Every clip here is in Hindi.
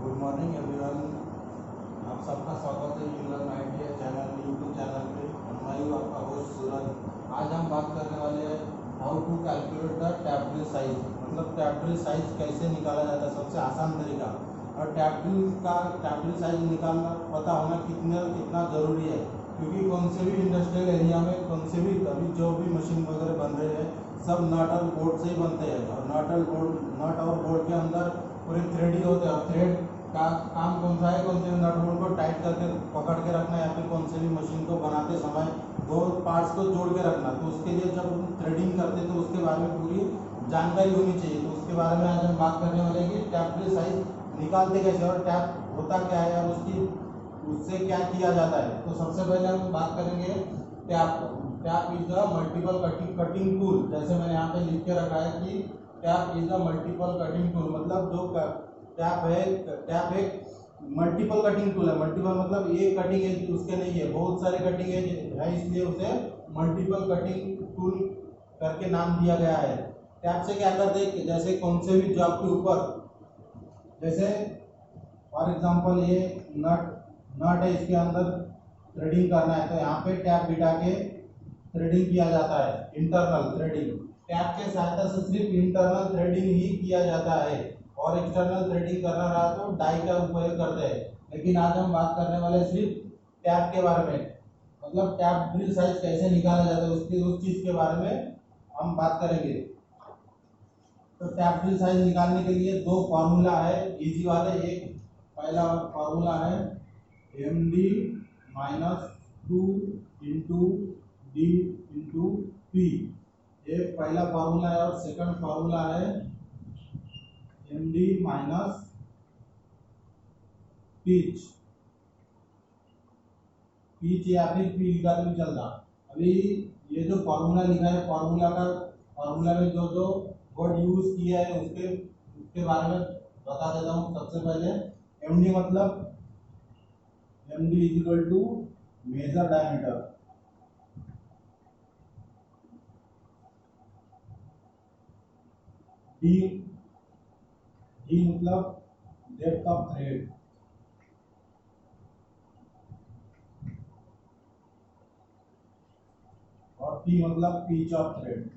Good morning everyone. आप सबका स्वागत है Euler idea channel YouTube channel पे। मैं हूँ आपका होस्ट सूरज। आज हम बात करने वाले हैं how to calculate the tap size, मतलब टैब साइज कैसे निकाला जाता है, सबसे आसान तरीका। और टैब साइज निकालना पता होना कितना ज़रूरी है, क्योंकि कौन से भी इंडस्ट्रियल एरिया में कौन से भी अभी जो भी मशीन वगैरह बन रहे हैं सब नट और बोल्ट से ही बनते हैं। और नट और बोल्ट के अंदर पूरे थ्रेड ही होते हैं। और थ्रेड का काम कौन सा है, कौन से नट बोल्ट को टाइट करके पकड़ के रखना, या फिर कौन से भी मशीन को बनाते समय दो पार्ट्स को जोड़ के रखना। तो उसके लिए जब हम थ्रेडिंग करते हैं तो उसके बारे में पूरी जानकारी होनी चाहिए। तो उसके बारे में आज हम बात करने वाले हैं कि टैब साइज निकालते कैसे और टैब होता क्या है और उससे क्या किया जाता है। तो सबसे पहले हम बात करेंगे tab. Tab is the multiple cutting tool. जैसे मैंने यहाँ पे लिख के रखा है कि tab is the multiple cutting tool, मतलब जो टैब एक मल्टीपल कटिंग टूल है। मल्टीपल मतलब एक कटिंग एज उसके नहीं है, बहुत सारे कटिंग एज है, इसलिए उसे मल्टीपल कटिंग टूल करके नाम दिया गया है। टैब से क्या करते हैं, जैसे कौन से भी जॉब के ऊपर, जैसे फॉर एग्जांपल ये नट है, इसके अंदर थ्रेडिंग करना है तो यहाँ पे टैब बिठा के थ्रेडिंग किया जाता है, इंटरनल थ्रेडिंग। टैब के सहायता से सिर्फ इंटरनल थ्रेडिंग ही किया जाता है, और एक्सटर्नल थ्रेडिंग करना रहा तो डाई का उपयोग करते हैं। लेकिन आज हम बात करने वाले सिर्फ टैब के बारे में, मतलब टैब ड्रिल साइज कैसे निकाला जाता है उस चीज के बारे में हम बात करेंगे। तो टैब ड्रिल साइज निकालने के लिए दो फार्मूला है इजी वाले। एक पहला फार्मूला है MD minus 2 into D into P, ये पहला फार्मूला है। और सेकंड फार्मूला है MD माइनस पीच या फिर पी लिखा तो भी चलता। अभी ये जो फार्मूला लिखा है, फार्मूला में जो जो वर्ड यूज किया है उसके बारे में बता देता हूँ। सबसे पहले MD मतलब MD is equal to major diameter, D मतलब डेप्थ ऑफ थ्रेड, और पी मतलब पिच ऑफ थ्रेड।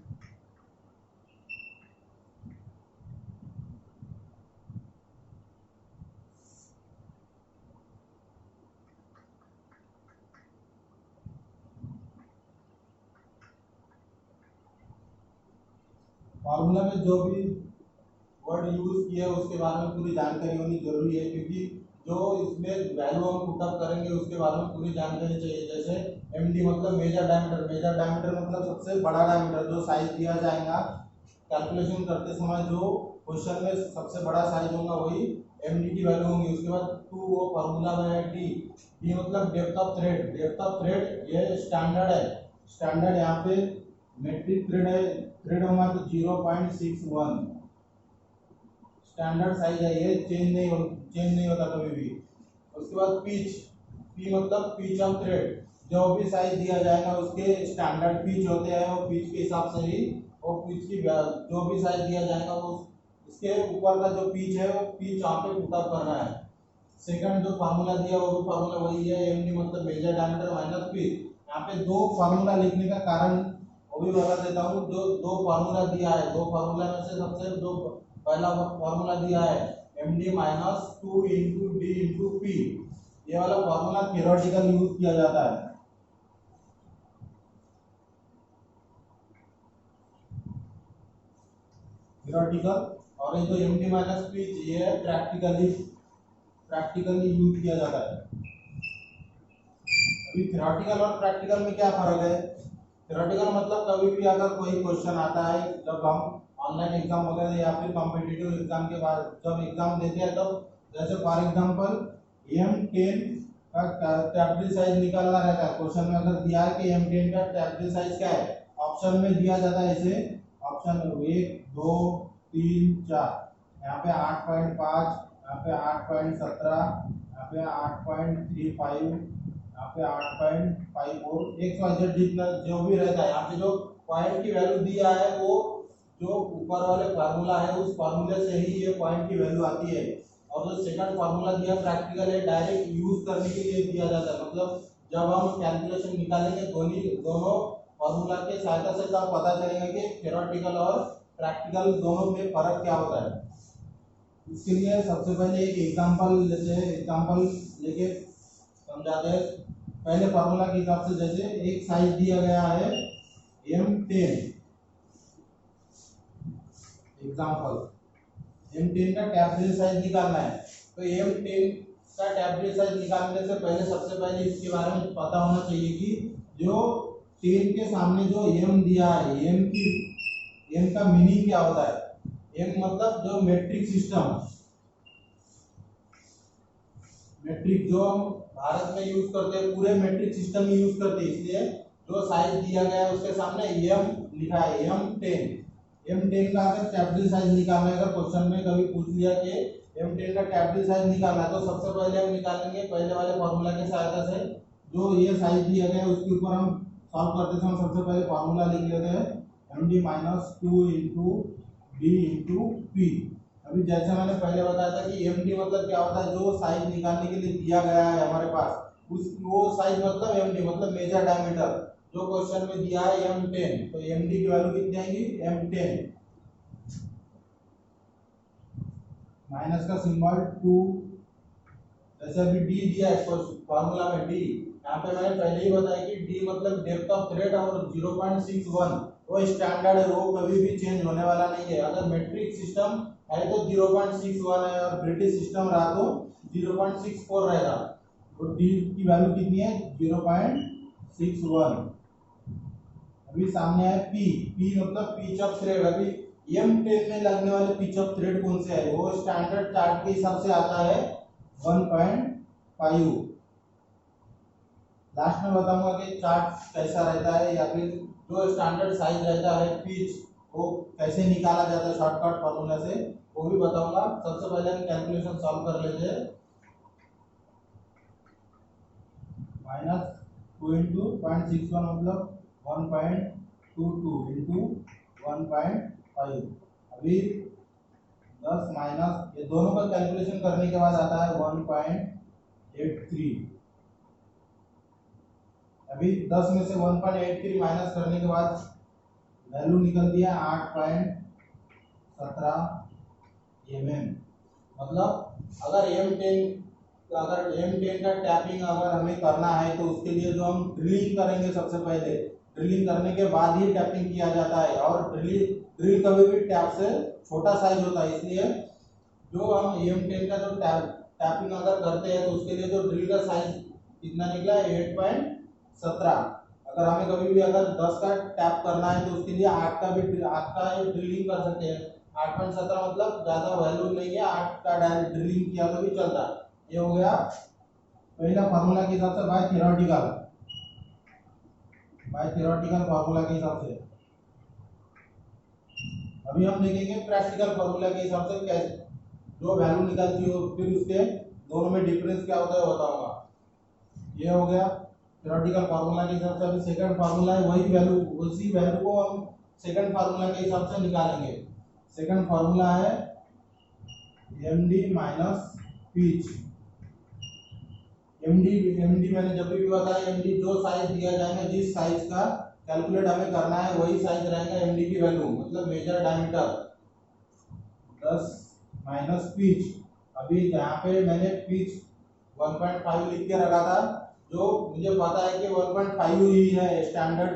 फार्मूला में जो भी वर्ड यूज किया है उसके बारे में पूरी जानकारी होनी जरूरी है, क्योंकि जो इसमें वैल्यू हम पुटअप करेंगे उसके बारे में पूरी जानकारी चाहिए। जैसे MD मतलब मेजर डायमीटर मतलब सबसे बड़ा डायमीटर, जो साइज दिया जाएगा कैलकुलेशन करते समय जो क्वेश्चन में सबसे बड़ा साइज होगा वही MD की वैल्यू होगी। उसके बाद 2 वो फार्मूला में है डी मतलब डेप्थ ऑफ थ्रेड ये स्टैंडर्ड है। स्टैंडर्ड यहाँ पे मेट्रिक थ्रेड होगा तो 0.61 स्टैंडर्ड साइज है, ये चेंज नहीं होता कभी भी। उसके बाद पी मतलब पिच ऑफ थ्रेड, जो भी साइज दिया जाएगा उसके स्टैंडर्ड पिच होते हैं, वो पिच के हिसाब से ही वो पिच की जो भी साइज दिया जाएगा वो इसके ऊपर का जो पिच है वो पिच यहाँ पे पुटअप करना है। सेकंड जो फार्मूला दिया वो भी फार्मूला वही है, MD मतलब मेजर डायमीटर माइनस पिच। यहाँ पे दो फार्मूला लिखने का कारण वो भी बता देता हूँ। जो दो फार्मूला दिया है, दो फार्मूला में से सबसे जो पहला फार्मूला दिया है MD minus 2 into D into P, ये वाला फार्मूला थियोरेटिकल यूज किया जाता है। थियोरेटिकल, और ये जो MD माइनस पी ये प्रैक्टिकली यूज किया जाता है। अभी थियोरेटिकल और प्रैक्टिकल में क्या फर्क है? थियोरेटिकल मतलब कभी भी अगर कोई क्वेश्चन आता है, जब हम ऑनलाइन एग्जाम वगैरह या फिर कॉम्पिटिटिव एग्जाम के बाद जब एग्जाम देते हैं, तब जैसे फॉर एग्जांपल M10 का टैब साइज निकालना रहता है। क्वेश्चन में अगर दिया है कि M10 का टैब साइज क्या है, ऑप्शन में दिया जाता है इसे ऑप्शन 1 2 3 4, यहाँ पे 8.5, यहाँ पे 8.17, यहाँ पे 8.35, यहाँ पे 8.54, XYZ जितना जो भी रहता है। यहाँ पे जो पॉइंट की वैल्यू दिया है वो जो ऊपर वाले फार्मूला है उस फार्मूले से ही ये पॉइंट की वैल्यू आती है। और जो सेकंड फार्मूला दिया प्रैक्टिकल है, डायरेक्ट यूज करने के लिए दिया जाता है। मतलब जब हम कैलकुलेशन निकालेंगे दोनों फार्मूला के सहायता से तब पता चलेगा कि थ्योरेटिकल और प्रैक्टिकल दोनों में फर्क क्या होता है। इसके लिए सबसे पहले एक एग्जांपल लेते हैं, एग्जांपल लेके समझाते हैं। पहले फार्मूला के हिसाब से जैसे एक साइज दिया गया है M10, एग्जांपल M10 का टैबलेट साइज निकालना है। तो M10 का टैबलेट साइज निकालने से पहले सबसे पहले इसके बारे में पता होना चाहिए कि जो 10 के सामने जो M दिया है, M का मीनिंग क्या होता है। M मतलब जो मेट्रिक सिस्टम, मेट्रिक जो हम भारत में यूज करते हैं, पूरे मेट्रिक सिस्टम में यूज करते हैं, इसलिए जो साइज दिया गया है उसके सामने M लिखा है, M10 का अगर टैबलेट साइज निकालना है, अगर क्वेश्चन में कभी पूछ लिया कि M10 का टैबलेट साइज निकालना है, तो सबसे पहले हम निकालेंगे पहले वाले फार्मूला की सहायता से। जो ये साइज दिया गया है उसके ऊपर हम सॉल्व करते समय सबसे पहले फार्मूला लिख लेते हैं MD minus 2 into D into P. अभी जैसे मैंने पहले बताया था कि MD मतलब क्या होता है, जो साइज निकालने के लिए दिया गया है हमारे पास उस वो साइज मतलब MD मतलब मेजर डायमीटर। जो क्वेश्चन में दिया है M10, तो MD की वैल्यू कितनी आएगी M10 माइनस का सिंबल 2। जैसे अभी D दिया है फॉर्मूला में D, यहाँ पे मैंने पहले ही बताया कि D मतलब डेप्थ ऑफ थ्रेड और 0.61 वो स्टैंडर्ड है, वो कभी भी चेंज होने वाला नहीं है। अगर मेट्रिक सिस्टम है तो 0.61 है और ब्रिटिश सिस्टम रहा तो 0.64 रहेगा। तो D की वैल्यू कितनी है 0.61। अभी सामने है P मतलब पिच ऑफ थ्रेड। अभी M10 में लगने वाले पिच ऑफ थ्रेड कौन से है, वो स्टैंडर्ड चार्ट के हिसाब से आता है 1.5। लास्ट में बताऊंगा कि चार्ट कैसा रहता है या फिर जो स्टैंडर्ड साइज रहता है पिच वो कैसे निकाला जाता है शॉर्टकट फार्मूला से, वो भी बताऊंगा। सबसे पहले हम कैलकुलेशन सॉल्व कर लेते हैं। माइनस 2 इंटू 0.61 मतलब 1.22 इंटू 1.5। अभी 10 माइनस ये दोनों का कैलकुलेशन करने के बाद आता है 1.83। अभी 10 में से 1.83 माइनस करने के बाद वैल्यू निकल दिया 8.17 mm। मतलब अगर M10 का टैपिंग अगर हमें करना है तो उसके लिए जो हम ड्रिलिंग करेंगे, सबसे पहले ड्रिलिंग करने के बाद ही टैपिंग किया जाता है। और ड्रिल कभी भी टैप से छोटा साइज होता है, इसलिए जो हम M10 का जो टैपिंग अगर करते हैं तो उसके लिए जो ड्रिल का साइज कितना निकला 8.17। अगर हमें कभी भी अगर 10 का टैप करना है तो उसके लिए 8 का ड्रिलिंग कर सकते हैं। 8.17 मतलब ज्यादा वैल्यू नहीं है, 8 का डायरेक्ट ड्रिलिंग किया तो भी चलता है। ये हो गया पहला फार्मूला के हिसाब से बाय थ्योरेटिकल फार्मूला के हिसाब से। अभी हम देखेंगे प्रैक्टिकल फार्मूला के हिसाब से कैसे जो वैल्यू निकलती हो फिर उसके दोनों में डिफरेंस क्या होता है बताऊंगा। ये हो गया थ्योरेटिकल फार्मूला के हिसाब से। अभी सेकंड फार्मूला है, उसी वैल्यू को हम सेकंड फार्मूला के हिसाब से निकालेंगे। सेकंड फार्मूला है MD माइनस पिच। MD मैंने जब भी बताया, MD जो साइज दिया जाएगा, जिस साइज का कैलकुलेट हमें करना है वही साइज रहेगा MD की वैल्यू मतलब मेजर डायमीटर। 10 minus pitch. अभी यहाँ पे मैंने पिच 1.5 लिख के रखा था, जो मुझे पता है कि 1.5 ही है स्टैंडर्ड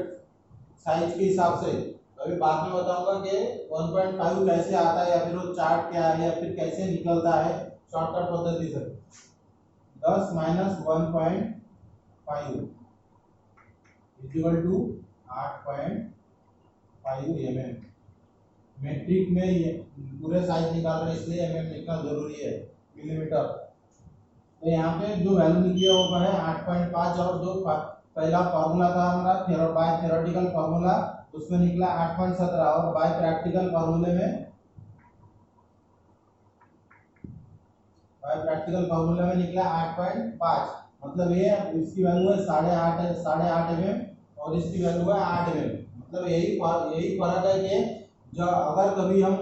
साइज के हिसाब से। अभी बाद में बताऊंगा कि 1.5 कैसे आता है या फिर वो चार्ट क्या है या फिर कैसे निकलता है शॉर्टकट पद्धति से। 10 minus 1.5 equal to 8.5 mm। Metric में ये पूरे साइज निकाल रहे हैं इसलिए mm लिखना जरूरी है, मिलीमीटर। तो यहाँ पे जो वैल्यू निकली है वो है 8.5 और जो पहला फार्मूला था हमारा बाय थ्योरेटिकल फार्मूला उसमें निकला 8.17 और बाय प्रैक्टिकल फार्मूले में निकला 8.5। मतलब ये इसकी वैल्यू है 8.5 mm और इसकी वैल्यू है 8 mm। मतलब यही फर्क है कि जो अगर कभी हम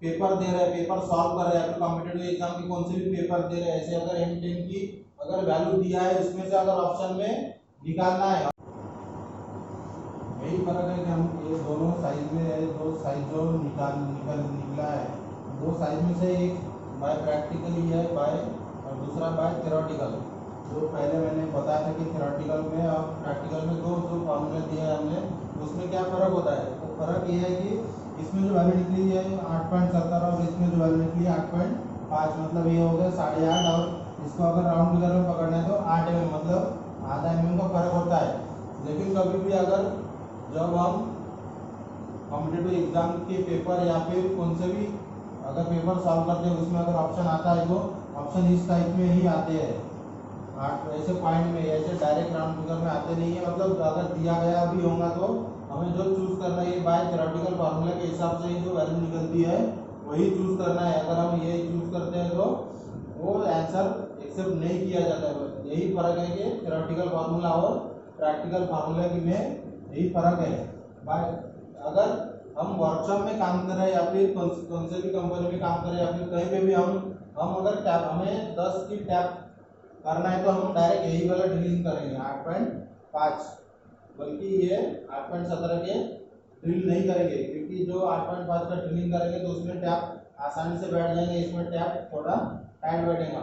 पेपर दे रहे हैं, पेपर सॉल्व कर रहे हैं, अपने कॉम्पिटिटिव एग्जाम की कौन से भी पेपर दे रहे हैं, ऐसे अगर M10 की अगर वैल्यू दिया है उसमें से अगर ऑप्शन में निकालना है, यही फर्क है कि हम ये दोनों साइज में है, दो साइज जो निकला है, दो साइज में से एक बाय प्रैक्टिकली है बाय और दूसरा बाय थ्योरेटिकल। जो पहले मैंने बताया था कि थ्योरेटिकल में और प्रैक्टिकल में दो जो फॉर्मूले दिए हैं हमने, उसमें क्या फ़र्क होता है? तो फ़र्क ये है कि इसमें जो वैल्यू निकली है 8.70 और इसमें जो वैल्यू निकली है 8.5, मतलब ये हो गया 8.5, और इसको अगर राउंड फिगर में पकड़ना है तो 8 mm, मतलब आधा mm का फ़र्क होता है। लेकिन कभी भी अगर जब हम कॉम्पिटिटिव एग्जाम के पेपर या फिर कौन से भी अगर पेपर सॉल्व करते हैं उसमें अगर ऑप्शन आता है तो ऑप्शन इस टाइप में ही आते हैं, आठ ऐसे पॉइंट में, ऐसे डायरेक्ट राउंड फिगर में आते नहीं है। मतलब अगर दिया गया भी होगा तो हमें जो चूज करना है, ये बाय थ्योरेटिकल फार्मूला के हिसाब से ही जो वैल्यू निकलती है वही चूज करना है। अगर हम ये चूज करते हैं तो वो आंसर एक्सेप्ट नहीं किया जाता है। यही फर्क है कि थ्योरेटिकल फार्मूला और प्रैक्टिकल फार्मूला की में यही फर्क है। बाय अगर हम वर्कशॉप में काम कर रहे हैं या फिर कौन से भी कंपनी में काम कर रहे हैं या फिर कहीं पे भी हम अगर टैप हमें 10 की टैप करना है तो हम डायरेक्ट यही वाला ड्रिलिंग करेंगे 8.5, बल्कि ये 8.17 के ड्रिल नहीं करेंगे, क्योंकि जो 8.5 का ड्रिलिंग करेंगे तो उसमें टैप आसानी से बैठ जाएंगे, इसमें टैप थोड़ा टाइट बैठेगा।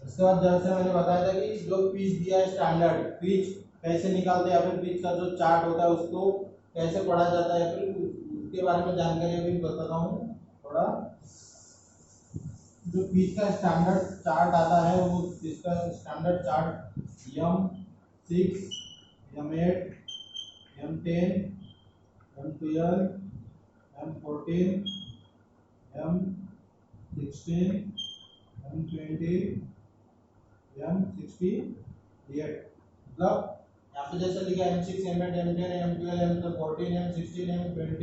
इसके बाद जैसे मैंने बताया था कि जो पिच दिया है स्टैंडर्ड पिच कैसे निकालते हैं या फिर पिच का जो चार्ट होता है उसको कैसे पढ़ा जाता है, फिर उसके बारे में जानकारी अभी बताता हूँ थोड़ा। जो पिच का स्टैंडर्ड चार्ट आता है वो इसका standard chart M6, M8, M10, M12, M14, M16, M20, M68, मतलब यहाँ पे जैसे लिखा M6, M8, M10, M12, M14, M16, M20,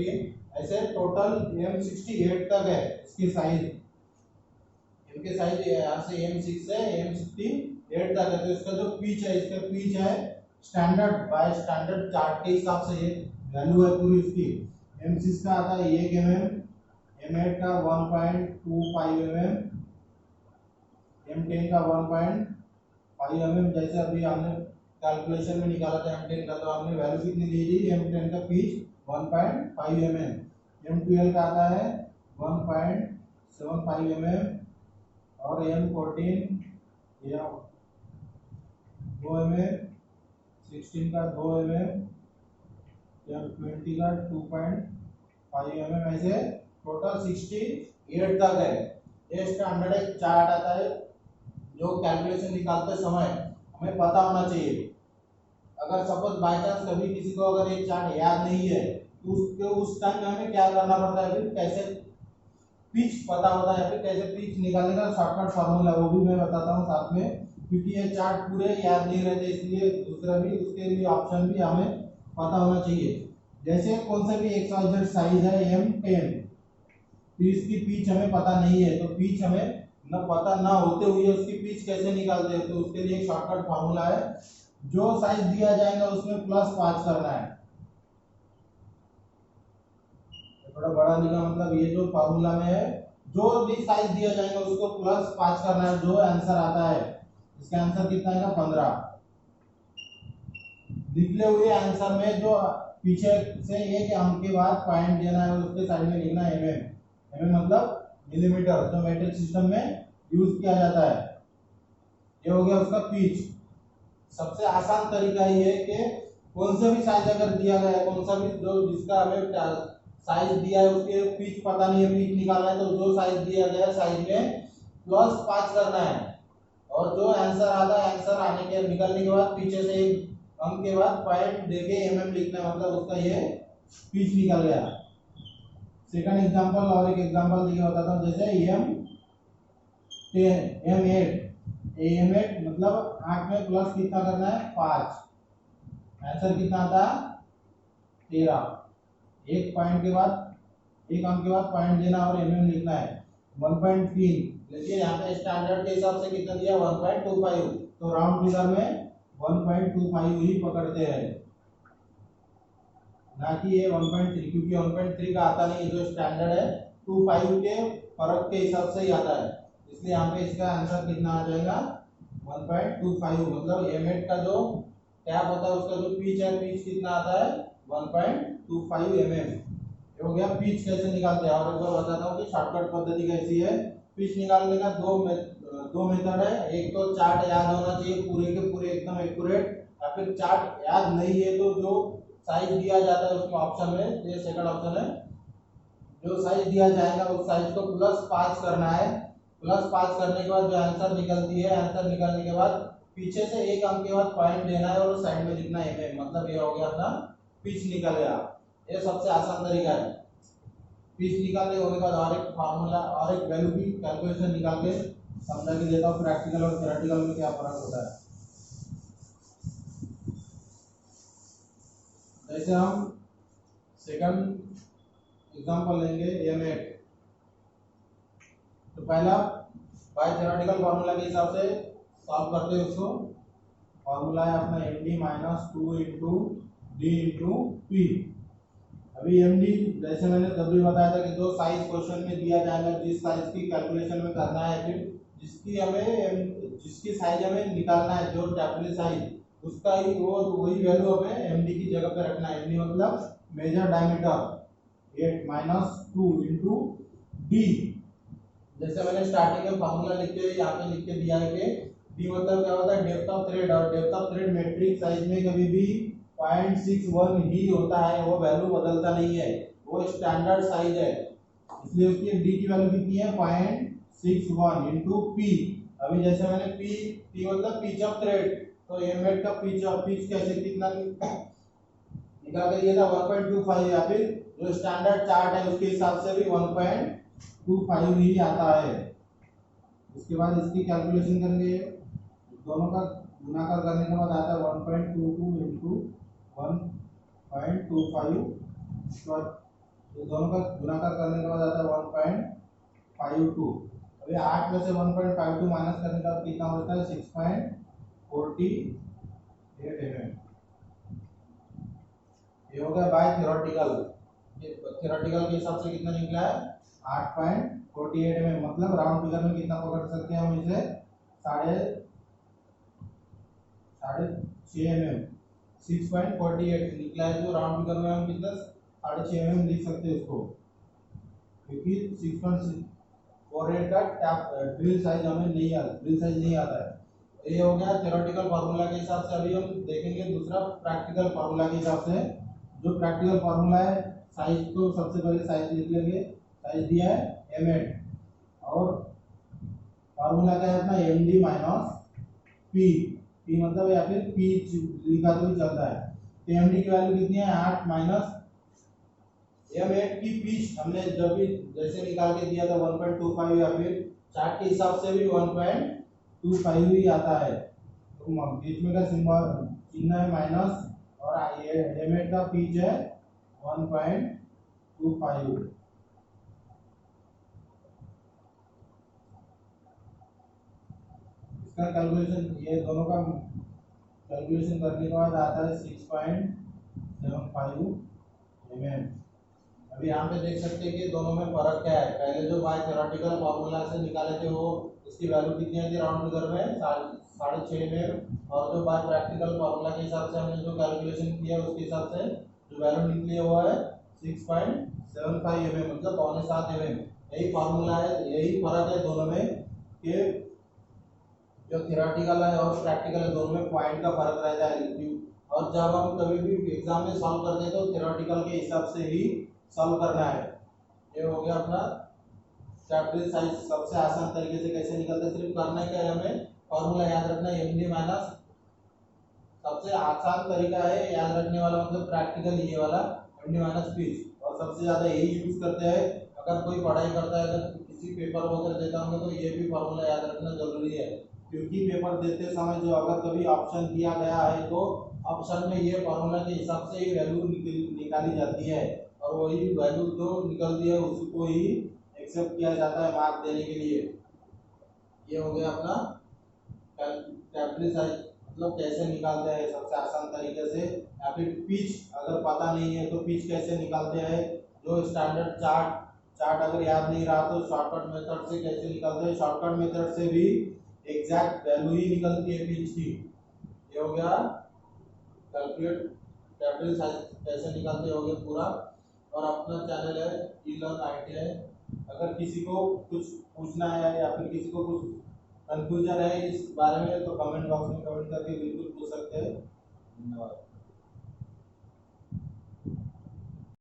ऐसे टोटल M68 तक है इसकी साइज। इनके साइज यहाँ से M6 से M68 तक है। तो इसका जो पिच है, इसका पिच है स्टैंडर्ड बाय स्टैंडर्ड चार्ट के हिसाब से ये वैल्यू है पूरी उसकी। M6 का आता है 1 mm, M8 का 1.25 mm, M10 का 1.5 mm। जैसे अभी हमने कैलकुलेशन में निकाला था M10 का, तो हमने वैल्यू कितनी ली थी? M10 का पिच 1.5 mm, M12 का आता है 1.75 mm, और M14 या 2 mm, 16 का 2 mm, M20 का 2.5 mm, ऐसे टोटल 68 तक है। ये स्टैंडर्ड एक चार्ट आता है जो कैलकुलेशन निकालते समय हमें पता होना चाहिए। अगर सपोज बाय चांस कभी किसी को अगर एक चार्ट याद नहीं है तो उस टाइम हमें क्या करना पड़ता है, फिर कैसे पिच पता होता है, फिर कैसे पिच निकालने का शॉर्टकट फार्मूला वो भी मैं बताता हूँ साथ में, क्योंकि ये चार्ट पूरे याद नहीं रहते, इसलिए दूसरा भी उसके लिए ऑप्शन भी हमें पता होना चाहिए। जैसे कौन सा भी XYZ साइज है M10, तो इसकी पिच हमें पता नहीं है, तो पिच हमें न पता ना होते हुए उसकी पिच कैसे निकालते हैं, तो उसके लिए एक शॉर्टकट फार्मूला है। जो साइज दिया जाएगा उसमें +5 करना है। थोड़ा बड़ा लिखा, मतलब ये जो फार्मूला में है जो भी साइज दिया जाएगा उसको +5 करना है। जो आंसर आता है इसका आंसर कितना आएगा? 15। निकले हुए आंसर में जो पीछे से एक अंक के बाद पॉइंट देना है उसके साइड में लिखना है mm मतलब मिलीमीटर, जो मेट्रिक सिस्टम में यूज किया जाता है। ये हो गया उसका पिच। सबसे आसान तरीका ये है कि कौन सा भी साइज अगर दिया गया है, कौन सा भी जो जिसका हमें साइज दिया है उसके पिच पता नहीं है, पिच निकालना है, तो जो साइज दिया गया है साइज में +5 करना है। और जो आंसर आता है, आंसर आने के निकलने के बाद पीछे से एक अंक के बाद पॉइंट देके mm लिखना है, मतलब उसका ये पिच निकल गया। सेकंड एग्जांपल और एक एग्जांपल देखिए बताता हूँ। जैसे M8 मतलब 8 में प्लस कितना करना है? 5। आंसर कितना आता? 13। एक पॉइंट के बाद एक अंक के बाद पॉइंट देना और mm लिखना है। 1.3, लेकिन यहाँ पे स्टैंडर्ड के हिसाब से कितना दिया? 1.25, तो राउंड फिगर में 1.25 ही पकड़ते हैं, ना कि ये 1.3, क्योंकि 1.3 का आता नहीं, जो स्टैंडर्ड है 1.25 के फर्क के हिसाब से ही आता है, इसलिए यहाँ पे इसका आंसर कितना आ जाएगा 1.25। मतलब एम8 का जो टैप होता है उसका जो पिच है, पिच कितना आता है 1.25 mm। हो गया। पिच कैसे निकालते हैं और एक बार बताता हूँ कि शॉर्टकट पद्धति कैसी है। पिच निकालने का दो मेथड है। एक तो चार्ट याद होना चाहिए पूरे के पूरे एकदम एक्यूरेट, या फिर चार्ट याद नहीं है तो जो साइज दिया जाता है उसमें ऑप्शन में, ये सेकंड ऑप्शन है, जो साइज दिया जाएगा उस साइज को +5 करना है। +5 करने के बाद जो आंसर निकलती है, आंसर निकलने के बाद पीछे से एक अंक के बाद पॉइंट देना है और साइड में लिखना है mm, मतलब ये हो गया अपना पिच निकल गया। ये सबसे आसान तरीका है। पिच निकालने होने के बाद और एक फार्मूला और एक वैल्यू की कैलकुलेशन निकाल के समझा के देता हूँ प्रैक्टिकल और थ्योरेटिकल में क्या फर्क होता है। जैसे हम सेकंड एग्जांपल लेंगे m8, तो पहला बाय थ्योरेटिकल फार्मूला के हिसाब से सॉल्व करते हैं उसको। फार्मूला है अपना md - 2 × d × p। अभी md जैसे मैंने तब भी बताया था कि जो साइज क्वेश्चन में दिया जाएगा, जिस साइज की कैलकुलेशन में करना है, फिर जिसकी साइज हमें निकालना है, जो टैबलेट साइज, उसका ही वही वैल्यू हमें md की जगह पे रखना है। md मतलब मेजर डायमीटर 8 - 2 × d। जैसे मैंने स्टार्टिंग में फार्मूला लिख के यहाँ पे लिख के दिया है कि d मतलब क्या होता है डेप्थ ऑफ थ्रेड, और depth of thread metric size में कभी भी 0.61 ही होता है, वो वैल्यू बदलता नहीं है, वो स्टैंडर्ड साइज है। इसलिए उसकी d की वैल्यू कितनी है 0.61 × p। अभी जैसे मैंने p मतलब पिच ऑफ थ्रेड, तो m8 का पिच कैसे कितना निकाल कर ये था 1.25, या फिर जो स्टैंडर्ड चार्ट है उसके हिसाब से भी 1.25 ही आता है। इसके बाद इसकी कैलकुलेशन करेंगे, दोनों का गुणाकार करने के बाद आता है 1.22 × 1.25, तो दोनों का गुणाकार करने के बाद आता है 1.52। अभी 8 में से 1.52 माइनस करने का कितना होता है 6.48 mm। ये हो गया बाय थ्योरेटिकल। थ्योरेटिकल के हिसाब से कितना निकला है 8.48 mm। मतलब राउंड फिगर में कितना पकड़ सकते हैं हम इसे 6.5 mm। 6.48 निकला है, जो राउंड फिगर में हम कितना 6.5 mm लिख सकते हैं उसको, क्योंकि 6.48 का टैप ड्रिल साइज हमें नहीं आता है। ये हो गया थ्योरेटिकल फार्मूला के हिसाब से। अभी हम देखेंगे दूसरा प्रैक्टिकल फार्मूला के हिसाब से। जो प्रैक्टिकल फार्मूला है, साइज को सबसे पहले साइज लिख लेंगे। साइज दिया है m8 और फार्मूला क्या है अपना md - p मतलब या फिर p लिखा तो भी चलता है। तो md की वैल्यू कितनी है 8 - m8 की पिच हमने जब भी जैसे निकाल के दिया था 1.25, या फिर चार्ट के हिसाब से भी 1.25 ही आता है। तो बीच में का सिंबल चिन्ह है माइनस, और ये m8 का पिच है 1.25। इसका कैलकुलेशन, ये दोनों का कैलकुलेशन करने के बाद आता है 6.75 mm। अभी यहाँ पे देख सकते हैं कि दोनों में फर्क क्या है। पहले जो बाय थ्योरेटिकल फार्मूला से निकाले थे वो इसकी वैल्यू कितनी आई थी राउंड फिगर में 6.5 mm, और जो बाय प्रैक्टिकल फार्मूला के हिसाब से हमने जो कैलकुलेशन किया उसके हिसाब से जो वैल्यू निकली है वो है 6.75 mm, मतलब 6.75 mm। यही फार्मूला है, यही फर्क है दोनों में कि जो थ्योरेटिकल है और प्रैक्टिकल है दोनों में पॉइंट का फर्क रहता है। और जब हम कभी भी एग्जाम में सॉल्व करते हैं तो थ्योरेटिकल के हिसाब से ही सॉल्व करना है। ये हो गया अपना टैबलेट साइज सबसे आसान तरीके से कैसे निकलता है। सिर्फ करना क्या है, हमें फॉर्मूला याद रखना है md माइनस, सबसे आसान तरीका है याद रखने वाला, मतलब प्रैक्टिकल ये वाला md माइनस पिच, और सबसे ज्यादा यही यूज करते हैं। अगर कोई पढ़ाई करता है, अगर किसी पेपर वगैरह देता होंगे तो ये भी फॉर्मूला याद रखना जरूरी है, क्योंकि पेपर देते समय जो अगर कभी ऑप्शन दिया गया है तो ऑप्शन में ये फॉर्मूला के हिसाब से ही वैल्यू निकाली जाती है, और वही वैल्यू जो निकलती है उसको ही एक्सेप्ट किया जाता है मार्क देने के लिए। ये हो गया अपना टैबलेट साइज, मतलब कैसे निकालते हैं सबसे आसान तरीके से। या फिर पिच अगर पता नहीं है तो पिच कैसे निकालते हैं, जो स्टैंडर्ड चार्ट अगर याद नहीं रहा तो शॉर्टकट मेथड से कैसे निकालते हैं, शॉर्टकट मेथड से भी एग्जैक्ट वैल्यू ही निकलती है पिच की। ये हो गया कैलकुलेट कैपिटल साइज कैसे निकालते हो गए पूरा। और अपना चैनल है ई-लर्न ITI। अगर किसी को कुछ पूछना है या फिर किसी को कुछ कंफ्यूजन है इस बारे में तो कमेंट बॉक्स में कमेंट करके बिल्कुल पूछ सकते हैं। धन्यवाद।